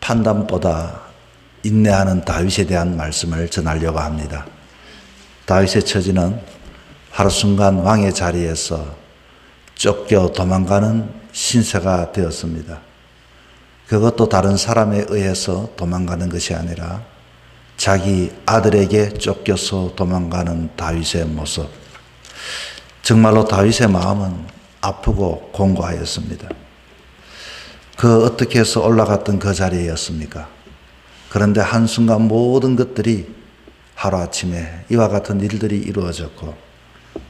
판단보다 인내하는 다윗에 대한 말씀을 전하려고 합니다. 다윗의 처지는 하루순간 왕의 자리에서 쫓겨 도망가는 신세가 되었습니다. 그것도 다른 사람에 의해서 도망가는 것이 아니라 자기 아들에게 쫓겨서 도망가는 다윗의 모습. 정말로 다윗의 마음은 아프고 공고하였습니다. 그 어떻게 해서 올라갔던 그 자리였습니까? 그런데 한순간 모든 것들이 하루아침에 이와 같은 일들이 이루어졌고,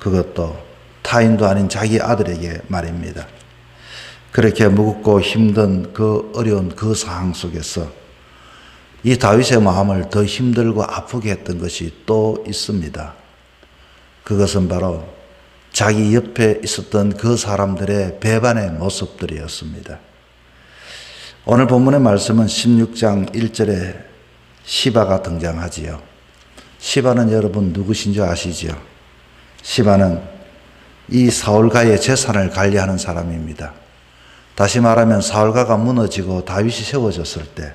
그것도 타인도 아닌 자기 아들에게 말입니다. 그렇게 무겁고 힘든 그 어려운 그 상황 속에서 이 다윗의 마음을 더 힘들고 아프게 했던 것이 또 있습니다. 그것은 바로 자기 옆에 있었던 그 사람들의 배반의 모습들이었습니다. 오늘 본문의 말씀은 16장 1절에 시바가 등장하지요. 시바는 여러분 누구신 줄 아시죠? 시바는 이 사울가의 재산을 관리하는 사람입니다. 다시 말하면 사울가가 무너지고 다윗이 세워졌을 때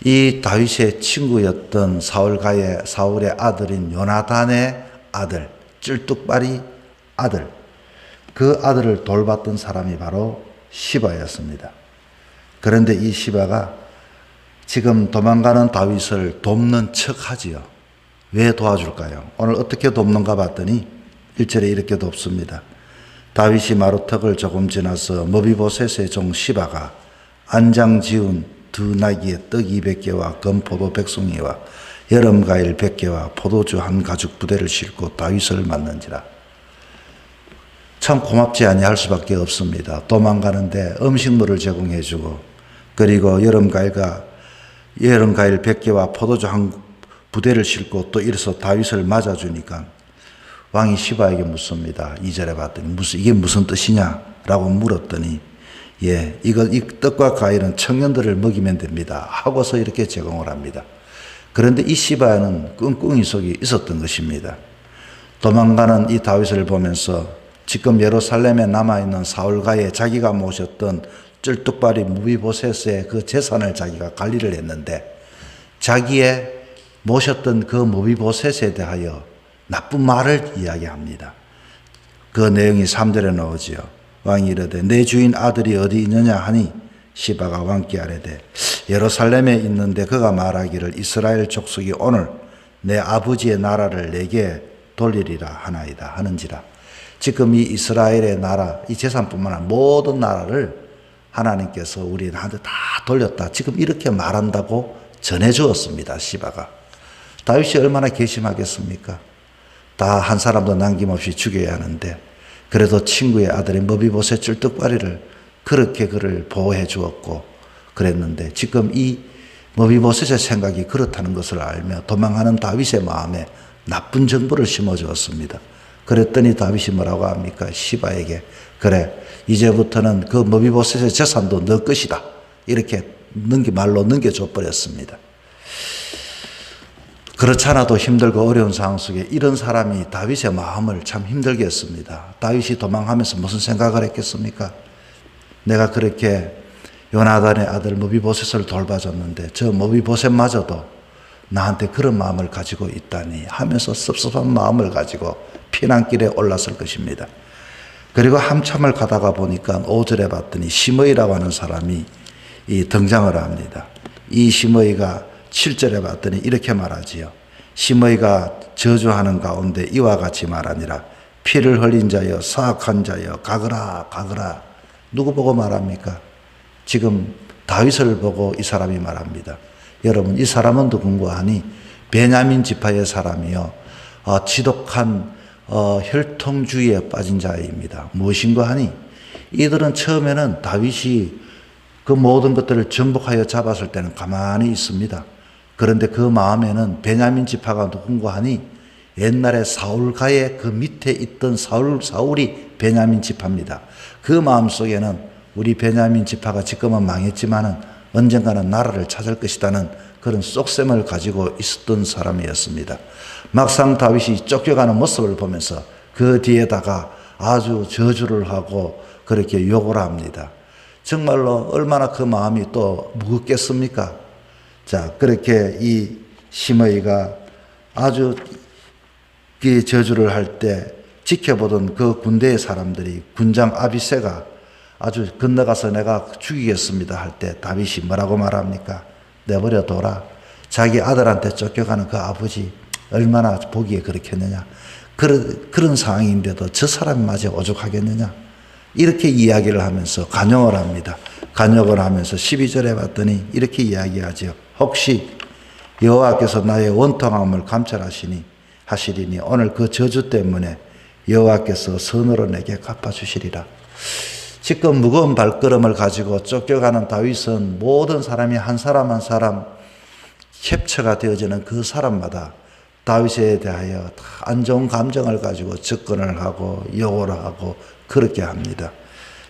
이 다윗의 친구였던 사울의 아들인 요나단의 아들, 찔뚝발이 아들, 그 아들을 돌봤던 사람이 바로 시바였습니다. 그런데 이 시바가 지금 도망가는 다윗을 돕는 척 하지요. 왜 도와줄까요? 오늘 어떻게 돕는가 봤더니 1절에 이렇게 돕습니다. 다윗이 마루턱을 조금 지나서 머비보셋의 종 시바가 안장 지운 두 나귀의 떡 200개와 건포도 100송이와 여름과일 100개와 포도주 한 가죽 부대를 싣고 다윗을 맞는지라. 참 고맙지 아니할 수밖에 없습니다. 도망가는데 음식물을 제공해주고, 그리고 여름과일 100개와 포도주 한 부대를 싣고 또 이래서 다윗을 맞아주니까 왕이 시바에게 묻습니다. 2절에 봤더니 이게 무슨 뜻이냐? 라고 물었더니 이 떡과 과일은 청년들을 먹이면 됩니다. 하고서 이렇게 제공을 합니다. 그런데 이 시바는 꿍꿍이 속에 있었던 것입니다. 도망가는 이 다윗을 보면서 지금 예루살렘에 남아있는 사울가에 자기가 모셨던 쩔뚝발이 무비보셋의 그 재산을 자기가 관리를 했는데, 자기의 모셨던 그 무비보셋에 대하여 나쁜 말을 이야기합니다. 그 내용이 3절에 나오지요. 왕이 이르되 내 주인 아들이 어디 있느냐 하니 시바가 왕께 아뢰되 예루살렘에 있는데 그가 말하기를 이스라엘 족속이 오늘 내 아버지의 나라를 내게 돌리리라 하나이다 하는지라. 지금 이 이스라엘의 나라, 이 재산뿐만 아니라 모든 나라를 하나님께서 우리한테 다 돌렸다, 지금 이렇게 말한다고 전해주었습니다. 시바가. 다윗이 얼마나 괘씸하겠습니까? 다 한 사람도 남김없이 죽여야 하는데, 그래도 친구의 아들인 머비보셋 쩔뚝발이를 그렇게 그를 보호해 주었고 그랬는데, 지금 이 머비보셋의 생각이 그렇다는 것을 알며 도망하는 다윗의 마음에 나쁜 정보를 심어주었습니다. 그랬더니 다윗이 뭐라고 합니까? 시바에게 그래, 이제부터는 그 머비보셋의 재산도 너 것이다, 이렇게 말로 넘겨줘 버렸습니다. 그렇지 않아도 힘들고 어려운 상황 속에 이런 사람이 다윗의 마음을 참 힘들게 했습니다. 다윗이 도망하면서 무슨 생각을 했겠습니까? 내가 그렇게 요나단의 아들 머비보셋을 돌봐줬는데 저 머비보셋마저도 나한테 그런 마음을 가지고 있다니 하면서 섭섭한 마음을 가지고 피난길에 올랐을 것입니다. 그리고 한참을 가다가 보니까 5절에 봤더니 시므이라고 하는 사람이 등장을 합니다. 이 시므이가 7절에 봤더니 이렇게 말하지요. 시므이가 저주하는 가운데 이와 같이 말하니라. 피를 흘린 자여, 사악한 자여, 가거라 가거라. 누구 보고 말합니까? 지금 다윗을 보고 이 사람이 말합니다. 여러분, 이 사람은 누군가 하니 베냐민 지파의 사람이요, 지독한 혈통주의에 빠진 자입니다. 무엇인가 하니 이들은 처음에는 다윗이 그 모든 것들을 정복하여 잡았을 때는 가만히 있습니다. 그런데 그 마음에는 베냐민 지파가 누군가 하니 옛날에 사울가의 그 밑에 있던 사울이 베냐민 지파입니다. 그 마음속에는 우리 베냐민 지파가 지금은 망했지만은 언젠가는 나라를 찾을 것이라는 그런 쏙셈을 가지고 있었던 사람이었습니다. 막상 다윗이 쫓겨가는 모습을 보면서 그 뒤에다가 아주 저주를 하고 그렇게 욕을 합니다. 정말로 얼마나 그 마음이 또 무겁겠습니까? 자, 그렇게 이 심의가 아주 그 저주를 할 때 지켜보던 그 군대의 사람들이 군장 아비새가 아주 건너가서 내가 죽이겠습니다 할 때 다윗이 뭐라고 말합니까? 내버려 둬라. 자기 아들한테 쫓겨가는 그 아버지 얼마나 보기에 그렇겠느냐. 그런 상황인데도 저 사람이 마저 오죽하겠느냐. 이렇게 이야기를 하면서 간용을 합니다. 간용을 하면서 12절에 봤더니 이렇게 이야기하죠. 혹시 여호와께서 나의 원통함을 감찰하시니 하시리니 오늘 그 저주 때문에 여호와께서 선으로 내게 갚아주시리라. 지금 무거운 발걸음을 가지고 쫓겨가는 다윗은 모든 사람이 한 사람 한 사람 캡처가 되어지는 그 사람마다 다윗에 대하여 다 안 좋은 감정을 가지고 접근을 하고 욕을 하고 그렇게 합니다.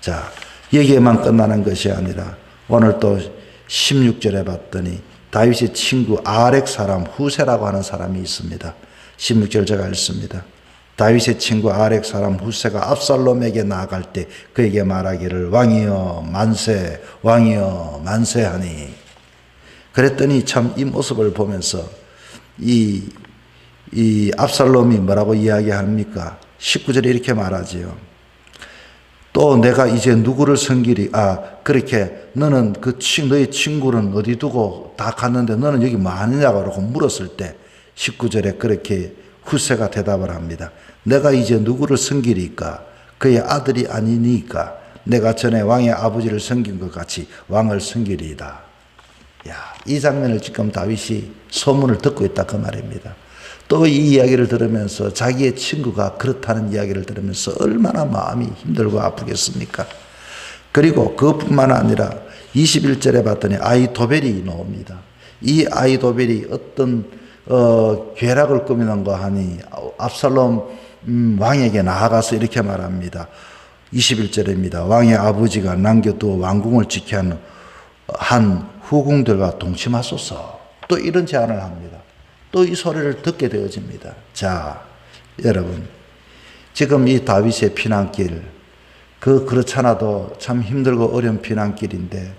자, 여기에만 끝나는 것이 아니라 오늘 또 16절에 봤더니 다윗의 친구 아렉 사람 후세라고 하는 사람이 있습니다. 16절 제가 읽습니다. 다윗의 친구 아렉 사람 후세가 압살롬에게 나아갈 때 그에게 말하기를 왕이여 만세 왕이여 만세하니. 그랬더니 참 이 모습을 보면서 이 압살롬이 뭐라고 이야기합니까? 19절에 이렇게 말하지요. 또 내가 이제 누구를 섬기리? 그렇게 너는 너의 친구는 어디 두고 다 갔는데 너는 여기 뭐 하느냐고 그러고 물었을 때 19절에 그렇게 후세가 대답을 합니다. 내가 이제 누구를 섬기리까? 그의 아들이 아니니까 내가 전에 왕의 아버지를 섬긴 것 같이 왕을 섬기리이다. 야, 이 장면을 지금 다윗이 소문을 듣고 있다 그 말입니다. 또 이 이야기를 들으면서 자기의 친구가 그렇다는 이야기를 들으면서 얼마나 마음이 힘들고 아프겠습니까? 그리고 그뿐만 아니라 21절에 봤더니 아히도벨이 나옵니다. 이 아히도벨이 어떤 괴락을 꾸미는 거 하니 압살롬 왕에게 나아가서 이렇게 말합니다. 21절입니다. 왕의 아버지가 남겨두어 왕궁을 지켜야 한 후궁들과 동침하소서. 또 이런 제안을 합니다. 또 이 소리를 듣게 되어집니다. 자, 여러분, 지금 이 다윗의 피난길, 그렇잖아도 참 힘들고 어려운 피난길인데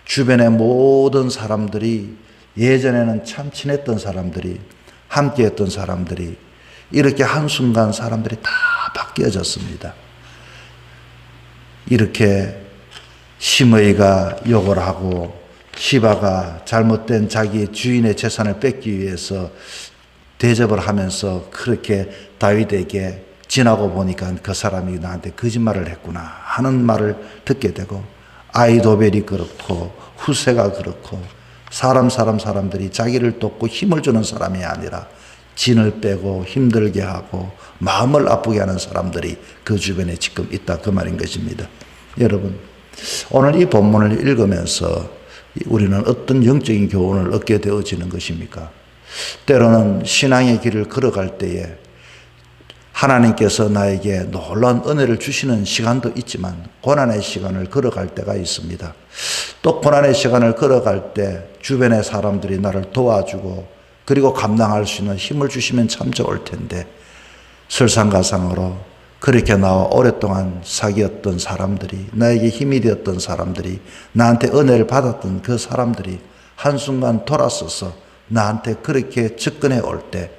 주변의 모든 사람들이 예전에는 참 친했던 사람들이 함께 했던 사람들이 이렇게 한순간 사람들이 다 바뀌어졌습니다. 이렇게 심의가 욕을 하고 시바가 잘못된 자기 주인의 재산을 뺏기 위해서 대접을 하면서 그렇게 다윗에게 지나고 보니까 그 사람이 나한테 거짓말을 했구나 하는 말을 듣게 되고 아히도벨이 그렇고 후세가 그렇고 사람들이 자기를 돕고 힘을 주는 사람이 아니라 진을 빼고 힘들게 하고 마음을 아프게 하는 사람들이 그 주변에 지금 있다 그 말인 것입니다. 여러분, 오늘 이 본문을 읽으면서 우리는 어떤 영적인 교훈을 얻게 되어지는 것입니까? 때로는 신앙의 길을 걸어갈 때에 하나님께서 나에게 놀라운 은혜를 주시는 시간도 있지만 고난의 시간을 걸어갈 때가 있습니다. 또 고난의 시간을 걸어갈 때 주변의 사람들이 나를 도와주고 그리고 감당할 수 있는 힘을 주시면 참 좋을 텐데 설상가상으로 그렇게 나와 오랫동안 사귀었던 사람들이 나에게 힘이 되었던 사람들이 나한테 은혜를 받았던 그 사람들이 한순간 돌아서서 나한테 그렇게 접근해 올 때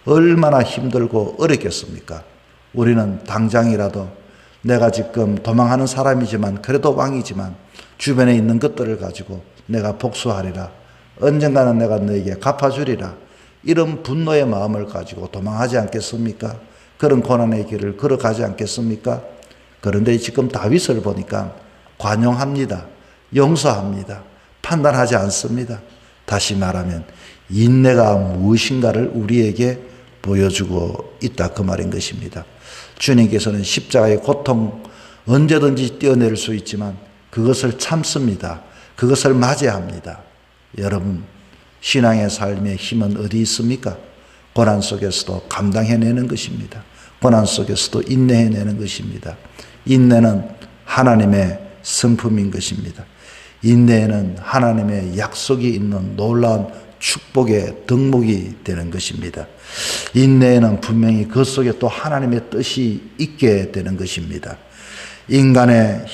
얼마나 힘들고 어렵겠습니까? 우리는 당장이라도 내가 지금 도망하는 사람이지만 그래도 왕이지만 주변에 있는 것들을 가지고 내가 복수하리라. 언젠가는 내가 너에게 갚아주리라. 이런 분노의 마음을 가지고 도망하지 않겠습니까? 그런 고난의 길을 걸어가지 않겠습니까? 그런데 지금 다윗을 보니까 관용합니다. 용서합니다. 판단하지 않습니다. 다시 말하면 인내가 무엇인가를 우리에게 보여주고 있다 그 말인 것입니다. 주님께서는 십자가의 고통 언제든지 뛰어낼 수 있지만 그것을 참습니다. 그것을 맞이합니다. 여러분, 신앙의 삶의 힘은 어디 있습니까? 고난 속에서도 감당해내는 것입니다. 고난 속에서도 인내해내는 것입니다. 인내는 하나님의 성품인 것입니다. 인내에는 하나님의 약속이 있는 놀라운 축복의 덕목이 되는 것입니다. 인내에는 분명히 그 속에 또 하나님의 뜻이 있게 되는 것입니다. 인간의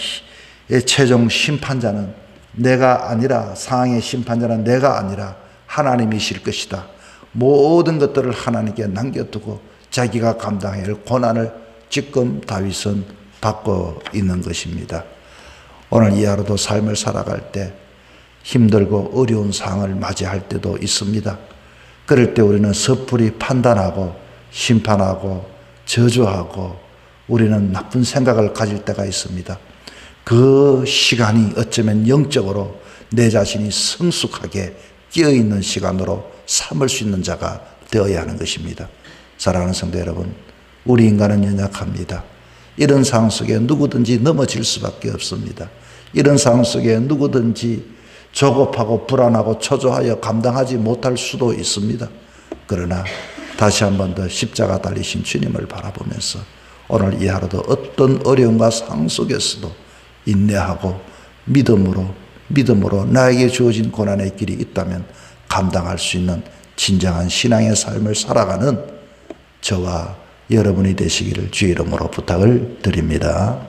최종 심판자는 내가 아니라, 상황의 심판자는 내가 아니라 하나님이실 것이다. 모든 것들을 하나님께 남겨두고 자기가 감당해야 할 고난을 지금 다윗은 받고 있는 것입니다. 오늘 이 하루도 삶을 살아갈 때 힘들고 어려운 상황을 맞이할 때도 있습니다. 그럴 때 우리는 섣불리 판단하고 심판하고 저주하고 우리는 나쁜 생각을 가질 때가 있습니다. 그 시간이 어쩌면 영적으로 내 자신이 성숙하게 깨어있는 시간으로 삼을 수 있는 자가 되어야 하는 것입니다. 사랑하는 성도 여러분, 우리 인간은 연약합니다. 이런 상황 속에 누구든지 넘어질 수밖에 없습니다. 이런 상황 속에 누구든지 조급하고 불안하고 초조하여 감당하지 못할 수도 있습니다. 그러나 다시 한 번 더 십자가 달리신 주님을 바라보면서 오늘 이 하루도 어떤 어려움과 상황 속에서도 인내하고 믿음으로 나에게 주어진 고난의 길이 있다면 감당할 수 있는 진정한 신앙의 삶을 살아가는 저와 여러분이 되시기를 주의 이름으로 부탁을 드립니다.